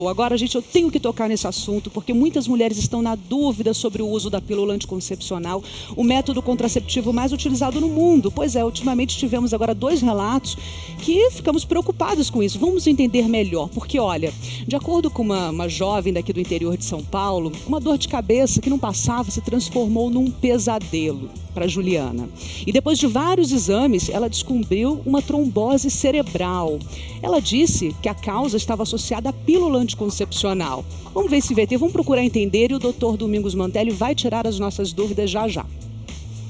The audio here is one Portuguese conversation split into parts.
Agora, gente, eu tenho que tocar nesse assunto, porque muitas mulheres estão na dúvida sobre o uso da pílula anticoncepcional, o método contraceptivo mais utilizado no mundo. Pois é, ultimamente tivemos agora 2 relatos que ficamos preocupados com isso. Vamos entender melhor, porque olha, de acordo com uma jovem daqui do interior de São Paulo, uma dor de cabeça que não passava se transformou num pesadelo para Juliana. E depois de vários exames, ela descobriu uma trombose cerebral. Ela disse que a causa estava associada à pílula anticoncepcional. Vamos ver esse VT, vamos procurar entender e o Dr. Domingos Mantelli vai tirar as nossas dúvidas já já.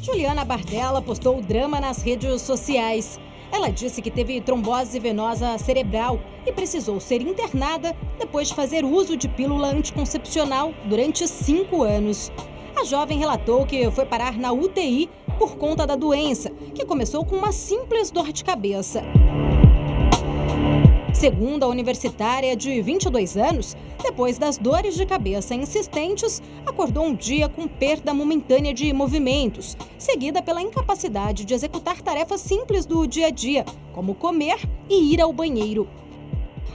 Juliana Bardella postou o drama nas redes sociais. Ela disse que teve trombose venosa cerebral e precisou ser internada depois de fazer uso de pílula anticoncepcional durante 5 anos. A jovem relatou que foi parar na UTI por conta da doença, que começou com uma simples dor de cabeça. Segundo a universitária de 22 anos, depois das dores de cabeça insistentes, acordou um dia com perda momentânea de movimentos, seguida pela incapacidade de executar tarefas simples do dia a dia, como comer e ir ao banheiro.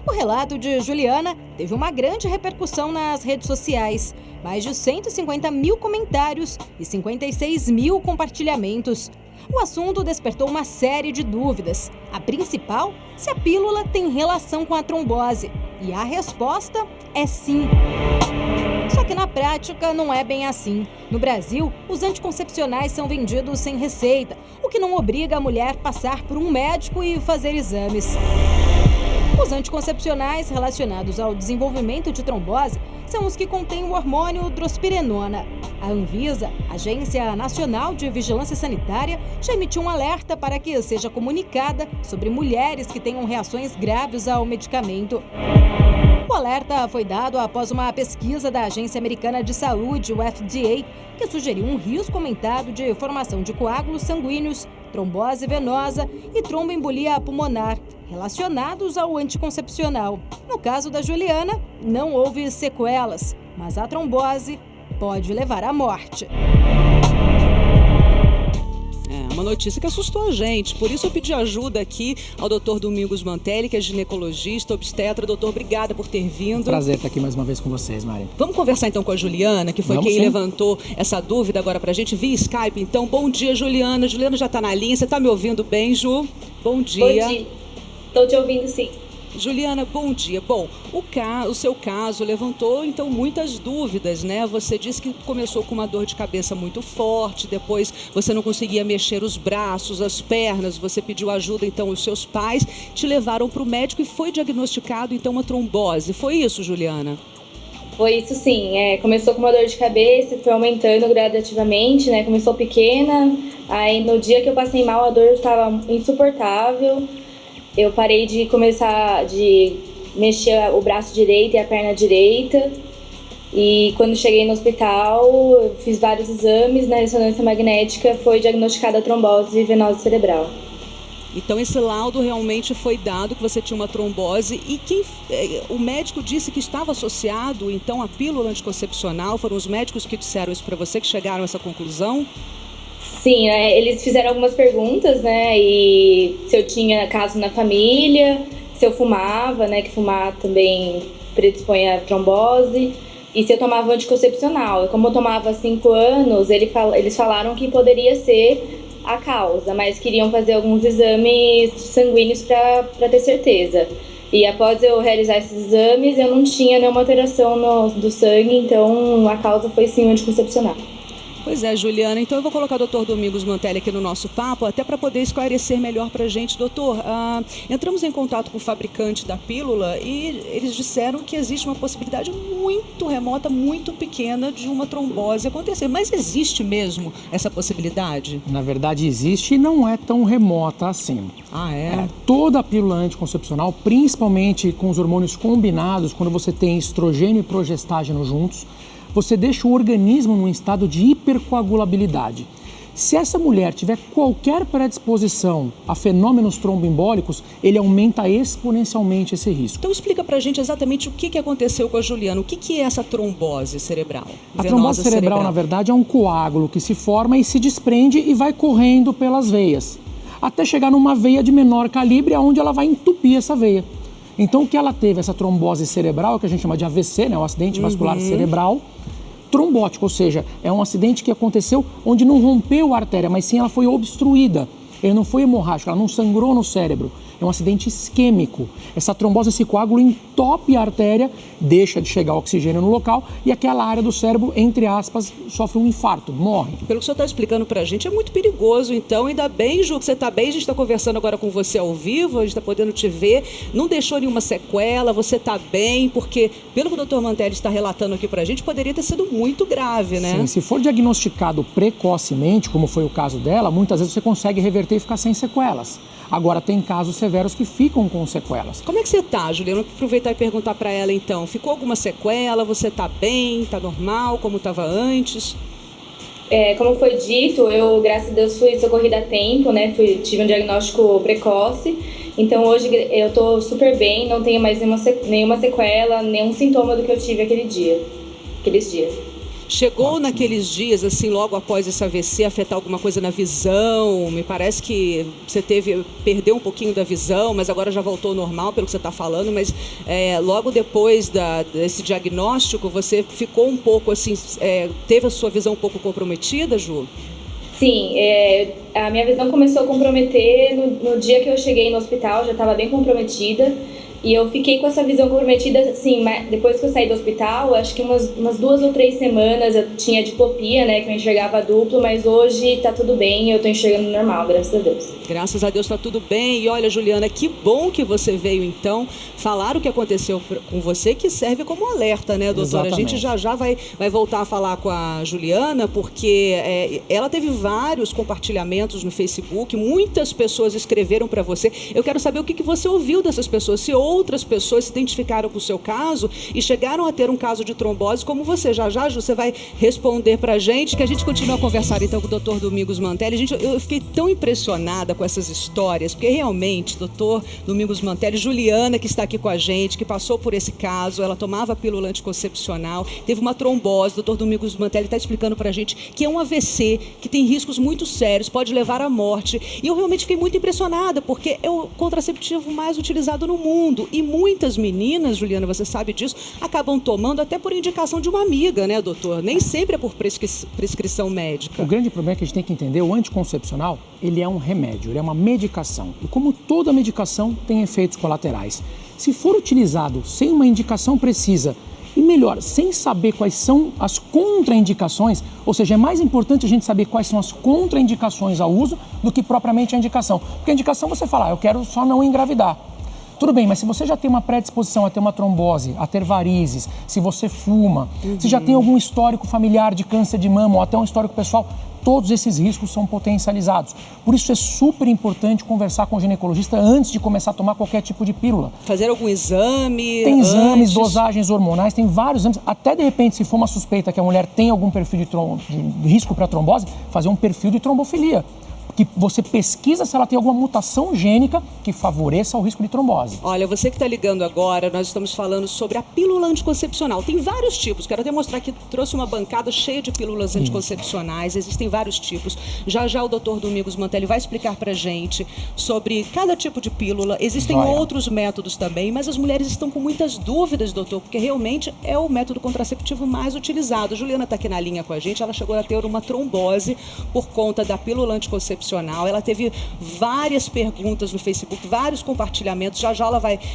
O relato de Juliana teve uma grande repercussão nas redes sociais, mais de 150 mil comentários e 56 mil compartilhamentos. O assunto despertou uma série de dúvidas. A principal, se a pílula tem relação com a trombose. E a resposta é sim. Só que na prática não é bem assim. No Brasil, os anticoncepcionais são vendidos sem receita, o que não obriga a mulher a passar por um médico e fazer exames. Os anticoncepcionais relacionados ao desenvolvimento de trombose são os que contêm o hormônio drospirenona. A Anvisa, Agência Nacional de Vigilância Sanitária, já emitiu um alerta para que seja comunicada sobre mulheres que tenham reações graves ao medicamento. O alerta foi dado após uma pesquisa da Agência Americana de Saúde, o FDA, que sugeriu um risco aumentado de formação de coágulos sanguíneos, trombose venosa e tromboembolia pulmonar, relacionados ao anticoncepcional. No caso da Juliana, não houve sequelas, mas a trombose pode levar à morte. Uma notícia que assustou a gente, por isso eu pedi ajuda aqui ao Dr. Domingos Mantelli, que é ginecologista, obstetra. Doutor, obrigada por ter vindo. Prazer estar aqui mais uma vez com vocês, Mari. Vamos conversar então com a Juliana, que foi quem levantou essa dúvida agora pra gente, via Skype. Então, bom dia, Juliana. Juliana já tá na linha, você tá me ouvindo bem, Ju? Bom dia. Bom dia, estou te ouvindo sim. Juliana, bom dia. Bom, o seu caso levantou, então, muitas dúvidas, né? Você disse que começou com uma dor de cabeça muito forte, depois você não conseguia mexer os braços, as pernas, você pediu ajuda, então, os seus pais te levaram para o médico e foi diagnosticado, então, uma trombose. Foi isso, Juliana? Foi isso sim, começou com uma dor de cabeça, foi aumentando gradativamente, né? Começou pequena, aí no dia que eu passei mal a dor estava insuportável. Eu parei de mexer o braço direito e a perna direita. E quando cheguei no hospital, fiz vários exames. Na ressonância magnética foi diagnosticada a trombose venosa cerebral. Então esse laudo realmente foi dado que você tinha uma trombose e o médico disse que estava associado então à pílula anticoncepcional. Foram os médicos que disseram isso para você, que chegaram a essa conclusão? Sim, eles fizeram algumas perguntas, né, e se eu tinha caso na família, se eu fumava, né, que fumar também predispõe a trombose, e se eu tomava anticoncepcional. Como eu tomava há 5 anos, eles falaram que poderia ser a causa, mas queriam fazer alguns exames sanguíneos para ter certeza. E após eu realizar esses exames, eu não tinha nenhuma alteração do sangue, então a causa foi sim o anticoncepcional. Pois é, Juliana, então eu vou colocar o Dr. Domingos Mantelli aqui no nosso papo, até para poder esclarecer melhor para a gente. Doutor, entramos em contato com o fabricante da pílula e eles disseram que existe uma possibilidade muito remota, muito pequena de uma trombose acontecer. Mas existe mesmo essa possibilidade? Na verdade existe e não é tão remota assim. Ah, é? Toda a pílula anticoncepcional, principalmente com os hormônios combinados, quando você tem estrogênio e progestágeno juntos, você deixa o organismo num estado de hipercoagulabilidade. Se essa mulher tiver qualquer predisposição a fenômenos tromboembólicos, ele aumenta exponencialmente esse risco. Então explica pra gente exatamente o que aconteceu com a Juliana. O que é essa trombose cerebral? A trombose cerebral, na verdade, é um coágulo que se forma e se desprende e vai correndo pelas veias, até chegar numa veia de menor calibre, onde ela vai entupir essa veia. Então, o que ela teve, essa trombose cerebral, que a gente chama de AVC, né, o acidente vascular cerebral, trombótico, ou seja, é um acidente que aconteceu onde não rompeu a artéria, mas sim ela foi obstruída. Ele não foi hemorrágico, ela não sangrou no cérebro. É um acidente isquêmico. Essa trombose, esse coágulo entope a artéria, deixa de chegar oxigênio no local e aquela área do cérebro, entre aspas, sofre um infarto, morre. Pelo que o senhor está explicando pra gente, é muito perigoso. Então, ainda bem, Ju, que você está bem. A gente está conversando agora com você ao vivo, a gente está podendo te ver. Não deixou nenhuma sequela, você está bem, porque, pelo que o Dr. Mantelli está relatando aqui pra gente, poderia ter sido muito grave, né? Sim, se for diagnosticado precocemente, como foi o caso dela, muitas vezes você consegue reverter e ficar sem sequelas. Agora, tem casos severos que ficam com sequelas. Como é que você tá, Juliana? Vou aproveitar e perguntar para ela, então. Ficou alguma sequela? Você tá bem? Tá normal? Como estava antes? Como foi dito, eu, graças a Deus, fui socorrida a tempo, né? Tive um diagnóstico precoce. Então, hoje eu tô super bem, não tenho mais nenhuma sequela, nenhum sintoma do que eu tive aqueles dias. Chegou naqueles dias, assim, logo após esse AVC, afetar alguma coisa na visão? Me parece que você perdeu um pouquinho da visão, mas agora já voltou ao normal, pelo que você está falando. Mas logo depois desse diagnóstico, você ficou um pouco, assim, teve a sua visão um pouco comprometida, Ju? Sim, a minha visão começou a comprometer no dia que eu cheguei no hospital, já estava bem comprometida. E eu fiquei com essa visão comprometida, assim, depois que eu saí do hospital, acho que umas 2 ou 3 semanas eu tinha diplopia, né, que eu enxergava duplo, mas hoje tá tudo bem, eu tô enxergando normal, graças a Deus. Graças a Deus tá tudo bem. E olha, Juliana, que bom que você veio, então, falar o que aconteceu com você, que serve como alerta, né, doutora? Exatamente. A gente já vai voltar a falar com a Juliana, porque ela teve vários compartilhamentos no Facebook, muitas pessoas escreveram para você. Eu quero saber o que você ouviu dessas pessoas, se outras pessoas se identificaram com o seu caso e chegaram a ter um caso de trombose como você. Já, Ju, você vai responder pra gente, que a gente continua a conversar então com o Dr. Domingos Mantelli. Eu fiquei tão impressionada com essas histórias, porque realmente, Dr. Domingos Mantelli, Juliana, que está aqui com a gente, que passou por esse caso, ela tomava pílula anticoncepcional, teve uma trombose. Dr. Domingos Mantelli está explicando pra gente que é um AVC, que tem riscos muito sérios, pode levar à morte. E eu realmente fiquei muito impressionada, porque é o contraceptivo mais utilizado no mundo. E muitas meninas, Juliana, você sabe disso, acabam tomando até por indicação de uma amiga, né, doutor? Nem sempre é por prescrição médica. O grande problema é que a gente tem que entender, o anticoncepcional, ele é um remédio, ele é uma medicação. E como toda medicação, tem efeitos colaterais. Se for utilizado sem uma indicação precisa, e melhor, sem saber quais são as contraindicações, ou seja, é mais importante a gente saber quais são as contraindicações ao uso do que propriamente a indicação. Porque a indicação você fala, eu quero só não engravidar. Tudo bem, mas se você já tem uma predisposição a ter uma trombose, a ter varizes, se você fuma, se já tem algum histórico familiar de câncer de mama ou até um histórico pessoal, todos esses riscos são potencializados. Por isso é super importante conversar com o ginecologista antes de começar a tomar qualquer tipo de pílula. Fazer algum exame? Tem exames, dosagens hormonais, tem vários exames. Até de repente, se for uma suspeita que a mulher tem algum perfil de risco para trombose, fazer um perfil de trombofilia. Que você pesquisa se ela tem alguma mutação gênica que favoreça o risco de trombose. Olha, você que está ligando agora, nós estamos falando sobre a pílula anticoncepcional. Tem vários tipos, quero até mostrar que trouxe uma bancada cheia de pílulas anticoncepcionais, existem vários tipos. Já o Dr. Domingos Mantelli vai explicar pra gente sobre cada tipo de pílula. Existem outros métodos também, mas as mulheres estão com muitas dúvidas, doutor, porque realmente é o método contraceptivo mais utilizado. A Juliana está aqui na linha com a gente, ela chegou a ter uma trombose por conta da pílula anticoncepcional. Ela teve várias perguntas no Facebook, vários compartilhamentos. Já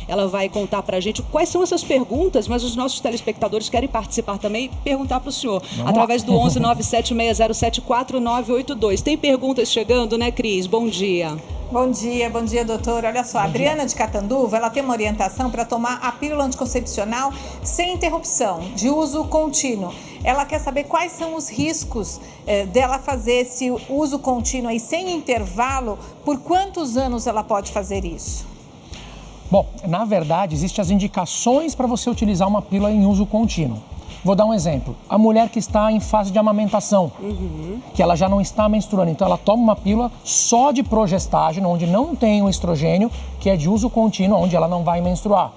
ela vai contar pra gente quais são essas perguntas, mas os nossos telespectadores querem participar também e perguntar pro senhor. Através do 11 97607 4982. Tem perguntas chegando, né, Cris? Bom dia. Bom dia, doutor. Olha só, a Adriana de Catanduva, ela tem uma orientação para tomar a pílula anticoncepcional sem interrupção, de uso contínuo. Ela quer saber quais são os riscos dela fazer esse uso contínuo aí sem intervalo, por quantos anos ela pode fazer isso? Bom, na verdade, existem as indicações para você utilizar uma pílula em uso contínuo. Vou dar um exemplo. A mulher que está em fase de amamentação, que ela já não está menstruando, então ela toma uma pílula só de progestágeno, onde não tem o estrogênio, que é de uso contínuo, onde ela não vai menstruar.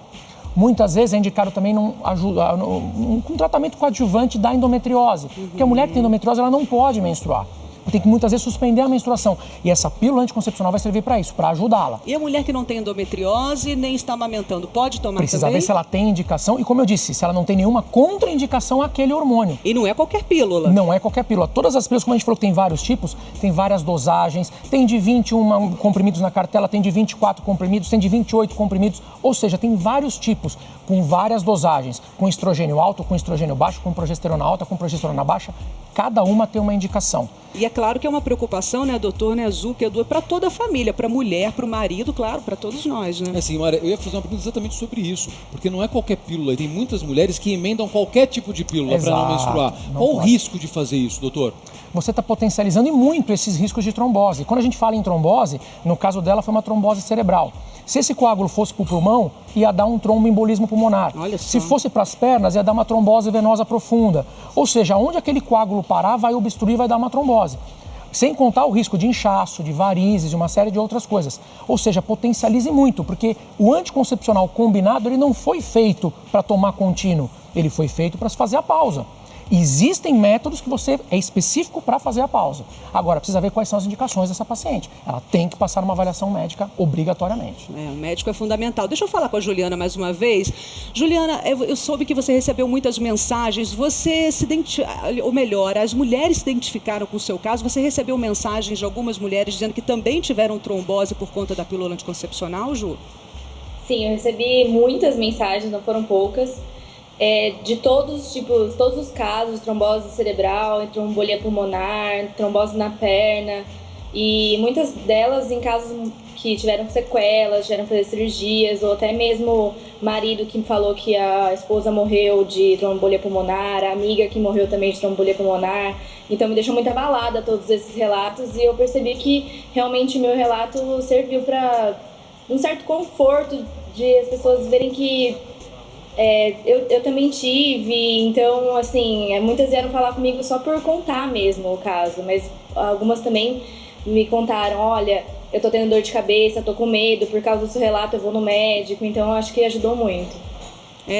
Muitas vezes é indicado também um tratamento coadjuvante da endometriose, porque a mulher que tem endometriose ela não pode menstruar. tem que muitas vezes suspender a menstruação. E essa pílula anticoncepcional vai servir para isso, para ajudá-la. E a mulher que não tem endometriose nem está amamentando, pode tomar Precisa também? ver se ela tem indicação e, como eu disse, se ela não tem nenhuma contraindicação àquele hormônio. E não é qualquer pílula? Não é qualquer pílula. Todas as pílulas, como a gente falou que tem vários tipos, tem várias dosagens, tem de 21 comprimidos na cartela, tem de 24 comprimidos, tem de 28 comprimidos, ou seja, tem vários tipos, com várias dosagens, com estrogênio alto, com estrogênio baixo, com progesterona alta, com progesterona baixa, cada uma tem uma indicação. E é claro que é uma preocupação, né, doutor, né, Zucca, Edu, para toda a família, para a mulher, para o marido, claro, para todos nós, né? Sim, Maria, eu ia fazer uma pergunta exatamente sobre isso, porque não é qualquer pílula, e tem muitas mulheres que emendam qualquer tipo de pílula para não menstruar. Qual o risco de fazer isso, doutor? Você está potencializando e muito esses riscos de trombose. Quando a gente fala em trombose, no caso dela foi uma trombose cerebral. Se esse coágulo fosse para o pulmão, ia dar um tromboembolismo pulmonar. Olha só. Se fosse para as pernas, ia dar uma trombose venosa profunda. Ou seja, onde aquele coágulo parar, vai obstruir, vai dar uma trombose. Sem contar o risco de inchaço, de varizes e uma série de outras coisas. Ou seja, potencialize muito, porque o anticoncepcional combinado ele não foi feito para tomar contínuo, ele foi feito para se fazer a pausa. Existem métodos que você é específico para fazer a pausa. Agora, precisa ver quais são as indicações dessa paciente. Ela tem que passar uma avaliação médica obrigatoriamente. O médico é fundamental. Deixa eu falar com a Juliana mais uma vez. Juliana, eu soube que você recebeu muitas mensagens. Você se ou melhor, as mulheres se identificaram com o seu caso. Você recebeu mensagens de algumas mulheres dizendo que também tiveram trombose por conta da pílula anticoncepcional, Ju? Sim, eu recebi muitas mensagens, não foram poucas. De todos os casos, trombose cerebral, trombolia pulmonar, trombose na perna, e muitas delas em casos que tiveram sequelas, tiveram que fazer cirurgias, ou até mesmo marido que falou que a esposa morreu de trombolia pulmonar, a amiga que morreu também de trombolia pulmonar. Então me deixou muito abalada todos esses relatos, e eu percebi que realmente o meu relato serviu para um certo conforto de as pessoas verem que eu também tive. Então, assim, muitas vieram falar comigo só por contar mesmo o caso, mas algumas também me contaram, olha, eu tô tendo dor de cabeça, tô com medo, por causa do seu relato eu vou no médico, então eu acho que ajudou muito.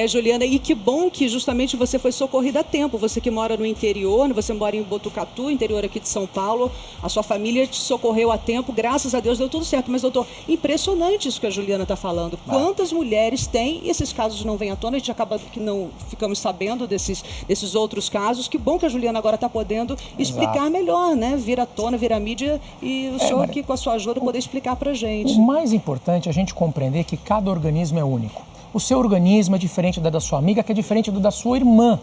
Juliana, e que bom que justamente você foi socorrida a tempo. Você que mora no interior, você mora em Botucatu, interior aqui de São Paulo, a sua família te socorreu a tempo, graças a Deus deu tudo certo. Mas, doutor, impressionante isso que a Juliana está falando. Quantas mulheres têm, e esses casos não vêm à tona, a gente acaba que não ficamos sabendo desses outros casos. Que bom que a Juliana agora está podendo explicar melhor, né? Vir à tona, vir à mídia, e o senhor aqui com a sua ajuda poder explicar pra gente. O mais importante é a gente compreender que cada organismo é único. O seu organismo é diferente da sua amiga, que é diferente da sua irmã.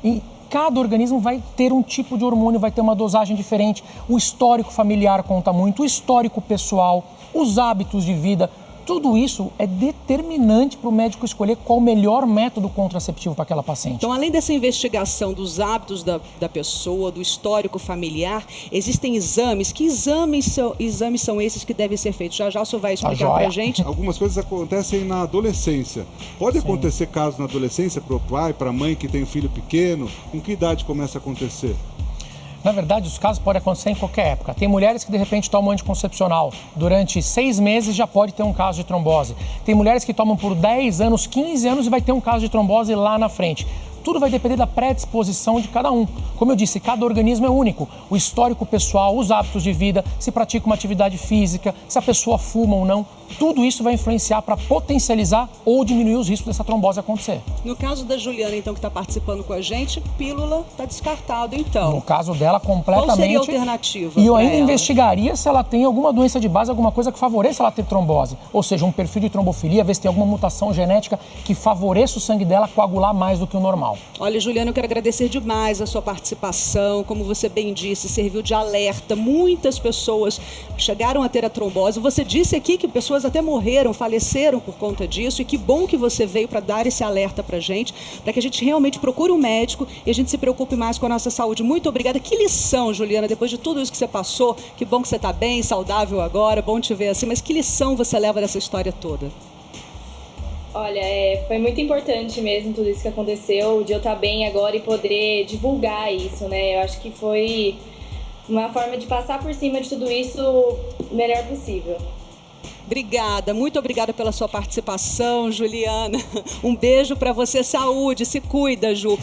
E cada organismo vai ter um tipo de hormônio, vai ter uma dosagem diferente. O histórico familiar conta muito, o histórico pessoal, os hábitos de vida. Tudo isso é determinante para o médico escolher qual o melhor método contraceptivo para aquela paciente. Então, além dessa investigação dos hábitos da pessoa, do histórico familiar, existem exames. Que exames são esses que devem ser feitos? Já o senhor vai explicar para a gente. Algumas coisas acontecem na adolescência. Pode acontecer casos na adolescência para o pai, para a mãe que tem um filho pequeno? Com que idade começa a acontecer? Na verdade, os casos podem acontecer em qualquer época. Tem mulheres que, de repente, tomam anticoncepcional. Durante 6 meses já pode ter um caso de trombose. Tem mulheres que tomam por 10 anos, 15 anos e vai ter um caso de trombose lá na frente. Tudo vai depender da predisposição de cada um. Como eu disse, cada organismo é único. O histórico pessoal, os hábitos de vida, se pratica uma atividade física, se a pessoa fuma ou não, tudo isso vai influenciar para potencializar ou diminuir os riscos dessa trombose acontecer. No caso da Juliana, então, que está participando com a gente, pílula está descartado, então. No caso dela, completamente. Qual seria a alternativa? E eu ainda investigaria se ela tem alguma doença de base, alguma coisa que favoreça ela ter trombose. Ou seja, um perfil de trombofilia, ver se tem alguma mutação genética que favoreça o sangue dela coagular mais do que o normal. Olha, Juliana, eu quero agradecer demais a sua participação. Como você bem disse, serviu de alerta. Muitas pessoas chegaram a ter a trombose. Você disse aqui que pessoas até morreram, faleceram por conta disso. E que bom que você veio para dar esse alerta para a gente, para que a gente realmente procure um médico e a gente se preocupe mais com a nossa saúde. Muito obrigada. Que lição, Juliana, depois de tudo isso que você passou. Que bom que você está bem, saudável agora, bom te ver assim. Mas que lição você leva dessa história toda? Olha, foi muito importante mesmo tudo isso que aconteceu, de eu estar bem agora e poder divulgar isso, né? Eu acho que foi uma forma de passar por cima de tudo isso o melhor possível. Obrigada, muito obrigada pela sua participação, Juliana. Um beijo para você, saúde, se cuida, Ju.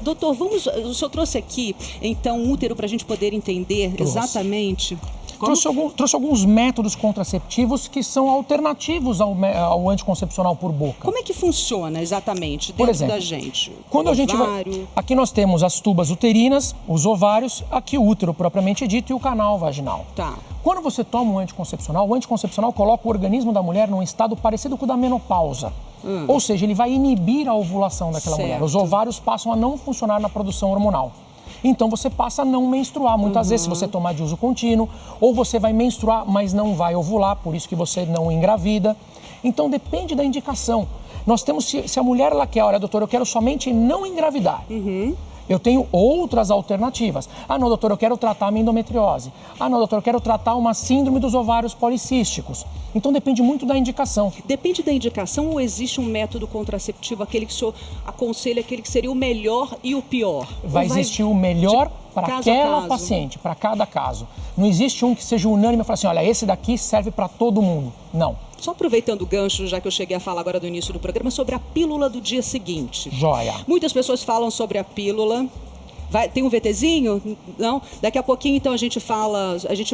Doutor, o senhor trouxe aqui, então, um útero para a gente poder entender exatamente... Trouxe alguns métodos contraceptivos que são alternativos ao anticoncepcional por boca. Como é que funciona exatamente dentro por exemplo, da gente? Quando aqui nós temos as tubas uterinas, os ovários, aqui o útero propriamente dito e o canal vaginal. Tá. Quando você toma um anticoncepcional, o anticoncepcional coloca o organismo da mulher num estado parecido com o da menopausa. Ou seja, ele vai inibir a ovulação daquela mulher. Os ovários passam a não funcionar na produção hormonal. Então você passa a não menstruar. Muitas vezes, se você tomar de uso contínuo, ou você vai menstruar, mas não vai ovular, por isso que você não engravida. Então depende da indicação. Nós temos, se a mulher ela quer, olha, doutor, eu quero somente não engravidar. Eu tenho outras alternativas. Ah, não, doutor, eu quero tratar a minha endometriose. Ah, não, doutor, eu quero tratar uma síndrome dos ovários policísticos. Então depende muito da indicação. Depende da indicação ou existe um método contraceptivo, aquele que o senhor aconselha, aquele que seria o melhor e o pior? Vai existir o melhor para aquela paciente, para cada caso. Não existe um que seja unânime e falar assim, olha, esse daqui serve para todo mundo. Não. Só aproveitando o gancho, já que eu cheguei a falar agora do início do programa, sobre a pílula do dia seguinte. Joia. Muitas pessoas falam sobre a pílula. Tem um VTzinho? Não? Daqui a pouquinho, então, a gente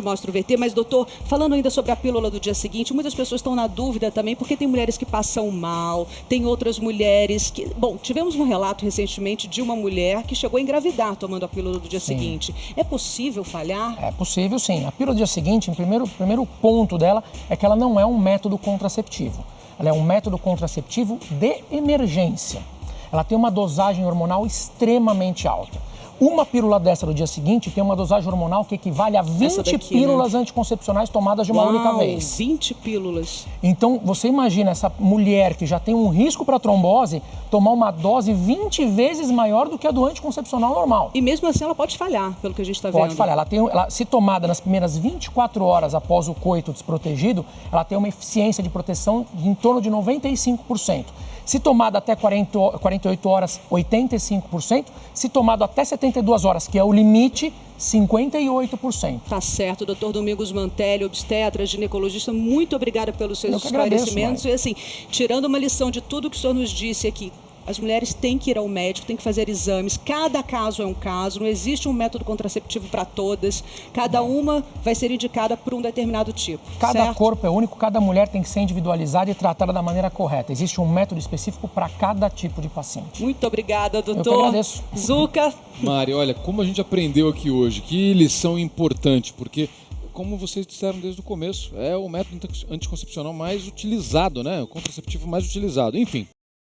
mostra o VT. Mas, doutor, falando ainda sobre a pílula do dia seguinte, muitas pessoas estão na dúvida também, porque tem mulheres que passam mal, tem outras mulheres que... Bom, tivemos um relato recentemente de uma mulher que chegou a engravidar tomando a pílula do dia seguinte. É possível falhar? É possível, sim. A pílula do dia seguinte, o primeiro ponto dela é que ela não é um método contraceptivo. Ela é um método contraceptivo de emergência. Ela tem uma dosagem hormonal extremamente alta. Uma pílula dessa no dia seguinte tem uma dosagem hormonal que equivale a 20 pílulas anticoncepcionais tomadas de uma única vez. 20 pílulas. Então, você imagina essa mulher que já tem um risco para trombose tomar uma dose 20 vezes maior do que a do anticoncepcional normal. E mesmo assim ela pode falhar, pelo que a gente está vendo. Pode falhar. Se tomada nas primeiras 24 horas após o coito desprotegido, ela tem uma eficiência de proteção de em torno de 95%. Se tomado até 48 horas, 85%. Se tomado até 72 horas, que é o limite, 58%. Tá certo, doutor Domingos Mantelli, obstetra, ginecologista, muito obrigada pelos seus esclarecimentos. E assim, tirando uma lição de tudo que o senhor nos disse aqui, as mulheres têm que ir ao médico, têm que fazer exames, cada caso é um caso, não existe um método contraceptivo para todas, cada uma vai ser indicada por um determinado tipo. Cada corpo é único, cada mulher tem que ser individualizada e tratada da maneira correta. Existe um método específico para cada tipo de paciente. Muito obrigada, doutor. Eu que agradeço. Zucca. Mari, olha, como a gente aprendeu aqui hoje, que lição importante, porque... Como vocês disseram desde o começo, é o método anticoncepcional mais utilizado, né? O contraceptivo mais utilizado. Enfim.